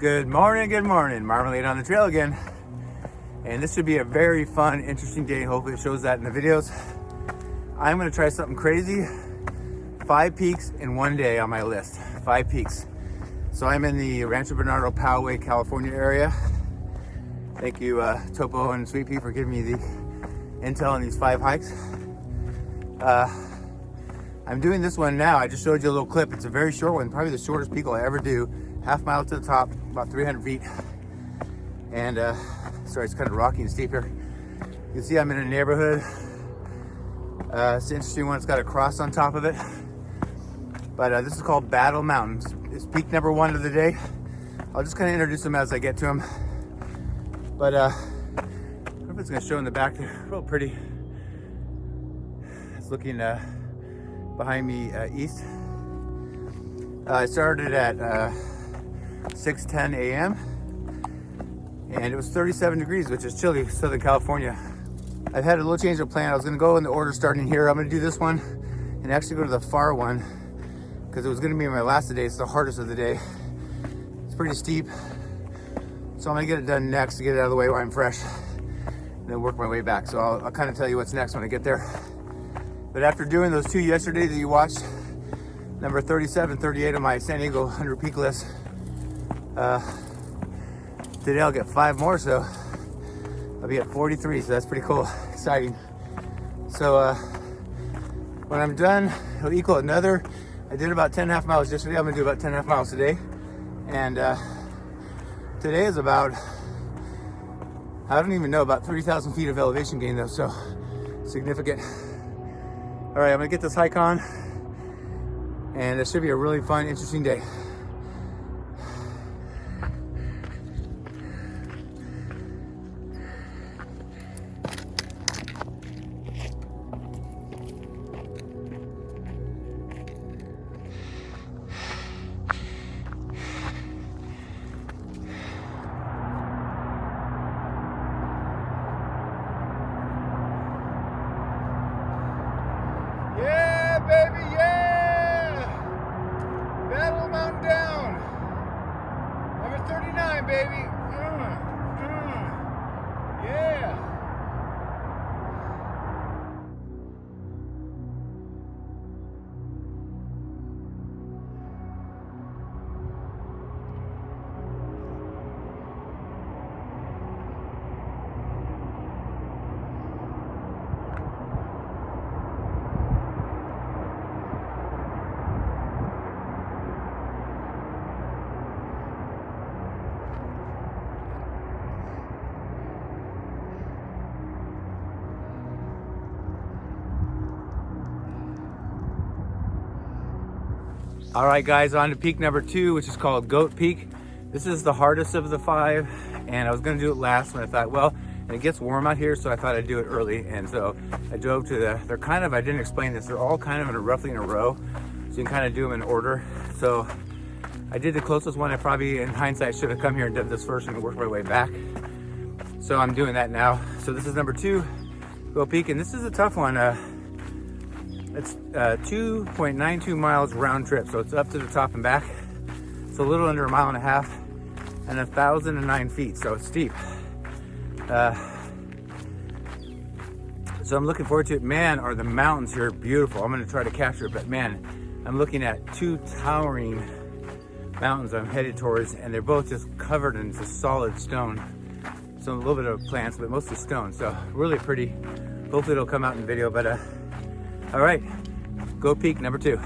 Good morning. Marmalade on the trail again. And this should be a very fun, interesting day. Hopefully it shows that in the videos. I'm gonna try something crazy. 5 peaks in one day on my list. 5 peaks. So I'm in the Rancho Bernardo Poway, California area. Thank you, Topo and Sweet Pea, for giving me the intel on these 5 hikes. I'm doing this one now. I just showed you a little clip. It's a very short one, probably the shortest peak I'll ever do. Half mile to the top, about 300 feet. And sorry, it's kind of rocky and steep here. You can see I'm in a neighborhood. It's an interesting one. It's got a cross on top of it. But this is called Battle Mtn. It's peak number 1 of the day. I'll just kind of introduce them as I get to them. But I don't know if it's going to show in the back there. Real pretty. It's looking behind me east. I started at 6:10 a.m. and it was 37 degrees, which is chilly, Southern California. I've had a little change of plan. I was going to go in the order starting here. I'm going to do this one and actually go to the far one because it was going to be my last of the day. It's the hardest of the day. It's pretty steep, so I'm going to get it done next to get it out of the way while I'm fresh, and then work my way back. So I'll kind of tell you what's next when I get there. But after doing those 2 yesterday that you watched, number 37, 38 on my San Diego 100 peak list, today I'll get 5 more, so I'll be at 43, so that's pretty cool, exciting. So when I'm done, it'll equal another, I did about 10.5 miles yesterday. I'm gonna do about 10.5 miles today. And today is about, I don't even know, about 3,000 feet of elevation gain though, so significant. All right, I'm gonna get this hike on, and it should be a really fun, interesting day. Yeah, baby, yeah! Battle Mtn down. Number 39, baby. Yeah. All right, guys, on to peak number 2, which is called Goat Peak. This is the hardest of the 5, and I was gonna do it last when I thought, well, and it gets warm out here, so I thought I'd do it early. And so I drove to they're kind of, I didn't explain this, they're all kind of roughly in a row, so you can kind of do them in order. So I did the closest one. I probably, in hindsight, should have come here and done this first and worked my way back. So I'm doing that now. So this is number 2, Goat Peak, and this is a tough one. It's 2.92 miles round trip, so it's up to the top and back. It's a little under 1.5 miles and 1,009 feet, so it's steep. So I'm looking forward to it. Man, are the mountains here beautiful. I'm gonna try to capture it, but man, I'm looking at 2 towering mountains I'm headed towards, and they're both just covered in just solid stone. So a little bit of plants, but mostly stone, so really pretty. Hopefully it'll come out in the video, but all right, Goat Peak number 2.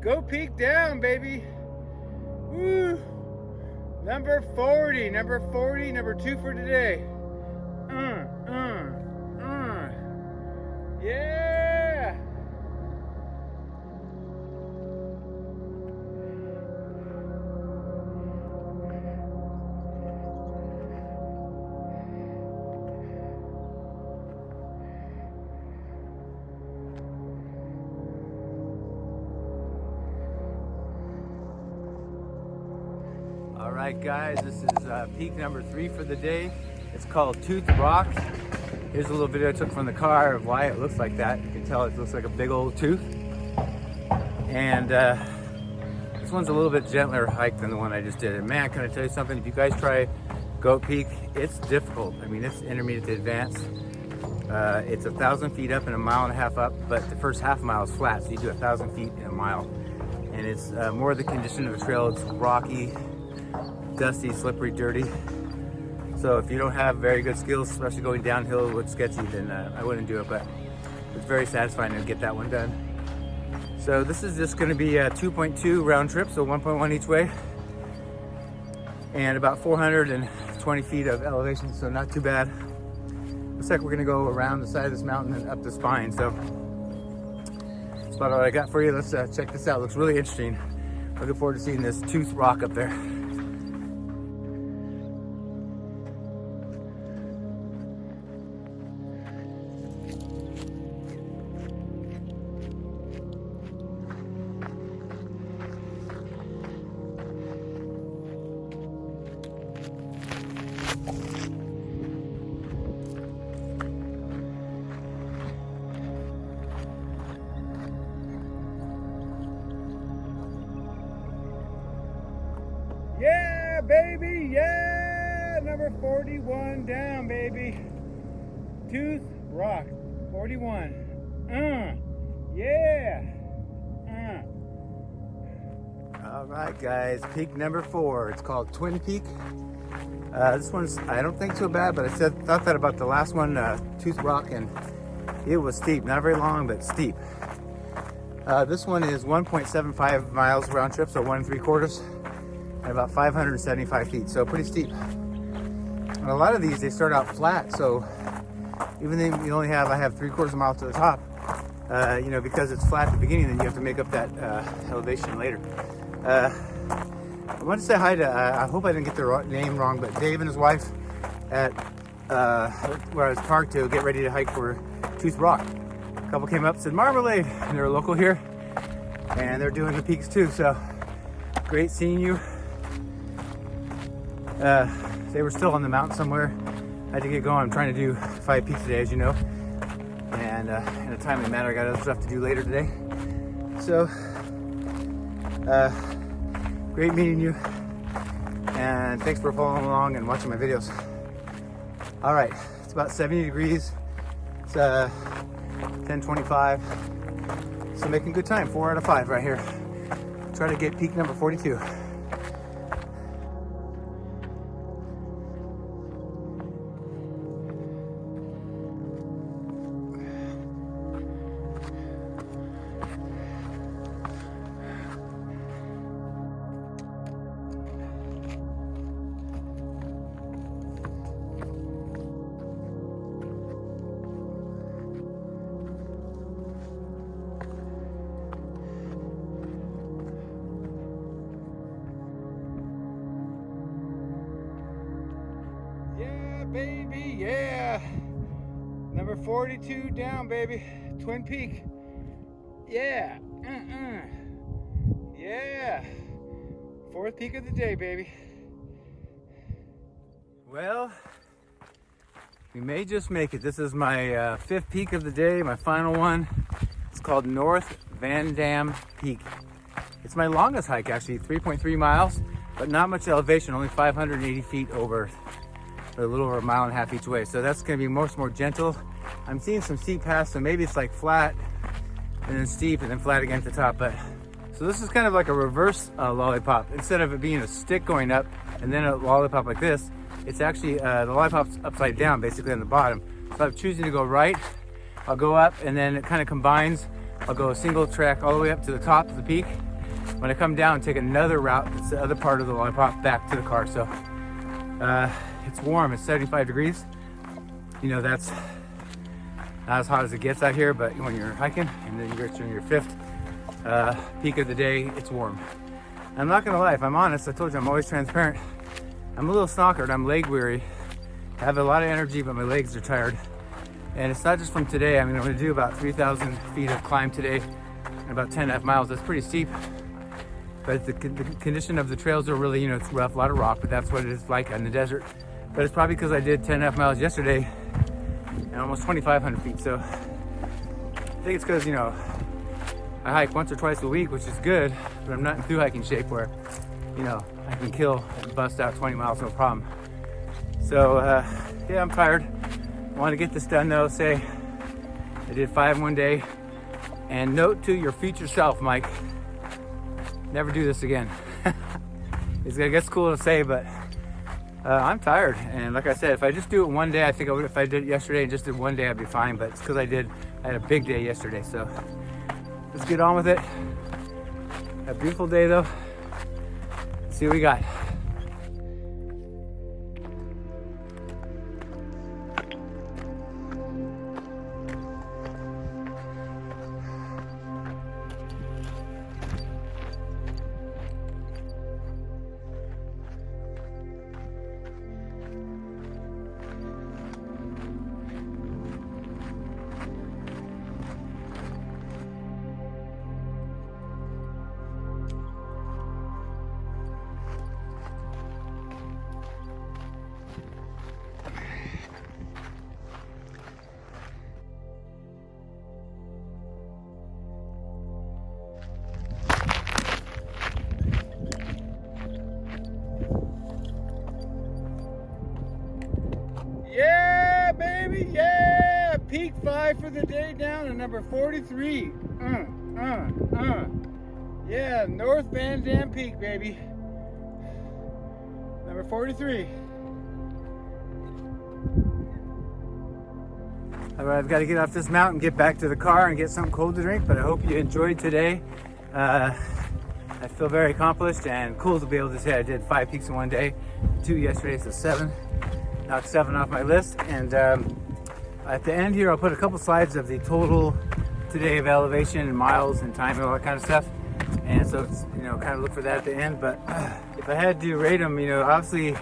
Goat Peak down, baby. Woo. Number 40, number 2 for today. Yeah. All right, guys, this is peak number 3 for the day. It's called Tooth Rock. Here's a little video I took from the car of why it looks like that. You can tell it looks like a big old tooth. And this one's a little bit gentler hike than the one I just did. And man, can I tell you something? If you guys try Goat Peak, it's difficult. I mean, it's intermediate to advanced. It's 1,000 feet up and 1.5 miles up, but the first half mile is flat, so you do 1,000 feet in a mile. And it's more the condition of the trail. It's rocky, dusty, slippery, dirty. So if you don't have very good skills, especially going downhill with sketchy, then I wouldn't do it, but it's very satisfying to get that one done. So this is just going to be a 2.2 round trip, so 1.1 each way, and about 420 feet of elevation, so not too bad. Looks like we're going to go around the side of this mountain and up the spine, so that's about all I got for you. Let's check this out. Looks really interesting. Looking forward to seeing this Tooth Rock up there. Yeah, baby, yeah! Number 41 down, baby. Tooth Rock, 41. Yeah! All right, guys, peak number 4. It's called Twin Peak. This one's, I don't think so bad, but I thought that about the last one, Tooth Rock, and it was steep. Not very long, but steep. This one is 1.75 miles round trip, so 1 3/4. And about 575 feet, so pretty steep. And a lot of these, they start out flat, so even though you only have, I have 3/4 mile to the top, you know, because it's flat at the beginning, then you have to make up that elevation later. I want to say hi to, I hope I didn't get their name wrong, but Dave and his wife at where I was parked to get ready to hike for Tooth Rock. A couple came up and said, Marmalade, and they're local here, and they're doing the peaks too, so great seeing you. They were still on the mountain somewhere. I had to get going. I'm trying to do 5 peaks today, as you know, and in a timely manner. I got other stuff to do later today. So, great meeting you, and thanks for following along and watching my videos. All right, it's about 70 degrees. It's 10:25. So making good time. 4 out of 5 right here. Try to get peak number 42. Baby, yeah. Number 42 down, baby. Twin Peak. Yeah. Yeah. 4th peak of the day, baby. Well, we may just make it. This is my 5th peak of the day, my final one. It's called North Van Dam Peak. It's my longest hike, actually, 3.3 miles, but not much elevation, only 580 feet over, a little over 1.5 miles each way. So that's gonna be much more gentle. I'm seeing some steep paths, so maybe it's like flat and then steep and then flat again at the top. But so this is kind of like a reverse lollipop. Instead of it being a stick going up and then a lollipop like this, it's actually the lollipop's upside down, basically on the bottom. So I'm choosing to go right, I'll go up, and then it kind of combines. I'll go a single track all the way up to the top of the peak, when I come down, take another route. It's the other part of the lollipop back to the car. So it's warm. It's 75 degrees. You know, that's not as hot as it gets out here, but when you're hiking and then you get to your 5th peak of the day, it's warm. I'm not gonna lie, if I'm honest, I told you I'm always transparent. I'm a little snockered, I'm leg weary. I have a lot of energy, but my legs are tired. And it's not just from today. I mean, I'm gonna do about 3,000 feet of climb today and about 10.5 miles. That's pretty steep. But the condition of the trails are really, you know, it's rough, a lot of rock, but that's what it is like in the desert. But it's probably because I did 10.5 miles yesterday and almost 2,500 feet. So I think it's because, you know, I hike once or twice a week, which is good, but I'm not in through hiking shape where, you know, I can kill and bust out 20 miles, no problem. So yeah, I'm tired. I want to get this done though. Say I did 5 in one day. And note to your future self, Mike, never do this again. It's gonna get cool to say, but I'm tired. And like I said, if I just do it one day, I think I would. If I did it yesterday and just did one day, I'd be fine. But it's because I had a big day yesterday. So let's get on with it. A beautiful day though. Let's see what we got. Yeah, baby, yeah! Peak 5 for the day down to number 43. Yeah, North Van Dam Peak, baby. Number 43. All right, I've got to get off this mountain, get back to the car and get something cold to drink, but I hope you enjoyed today. I feel very accomplished and cool to be able to say I did 5 peaks in one day, 2 yesterday, so 7. Knocked 7 off my list. And at the end here, I'll put a couple slides of the total today of elevation and miles and time and all that kind of stuff. And so, it's, you know, kind of look for that at the end. But if I had to rate them, you know, obviously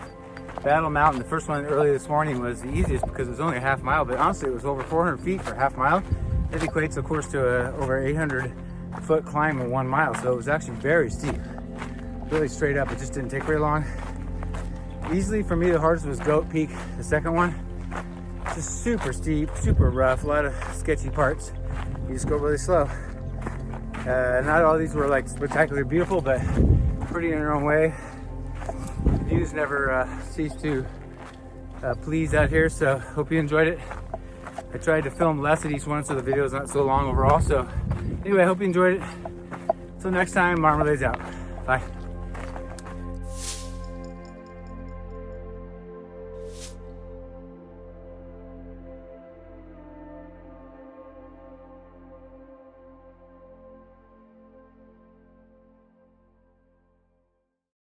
Battle Mountain, the first one early this morning, was the easiest because it was only a half mile, but honestly it was over 400 feet for a half mile. It equates, of course, to over 800 foot climb in 1 mile. So it was actually very steep, really straight up. It just didn't take very long. Easily for me, the hardest was Goat Peak, the second one. Just super steep, super rough, a lot of sketchy parts. You just go really slow. Not all these were like spectacularly beautiful, but pretty in their own way. Views never cease to please out here, so hope you enjoyed it. I tried to film less at each one so the video is not so long overall. So anyway, I hope you enjoyed it. Until next time, Marmalade's out. Bye.